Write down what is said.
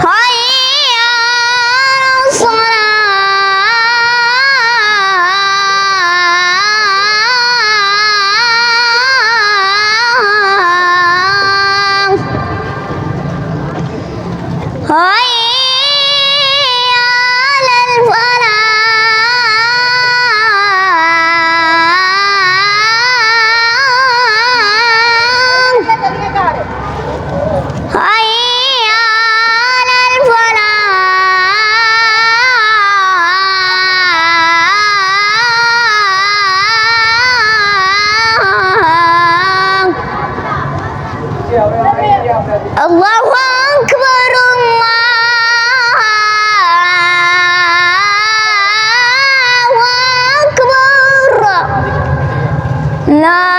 Hayya 'alas shalah. Hayya 'alal falah. Hayya 'alal falah. Allahu akbar, Allahu akbar. La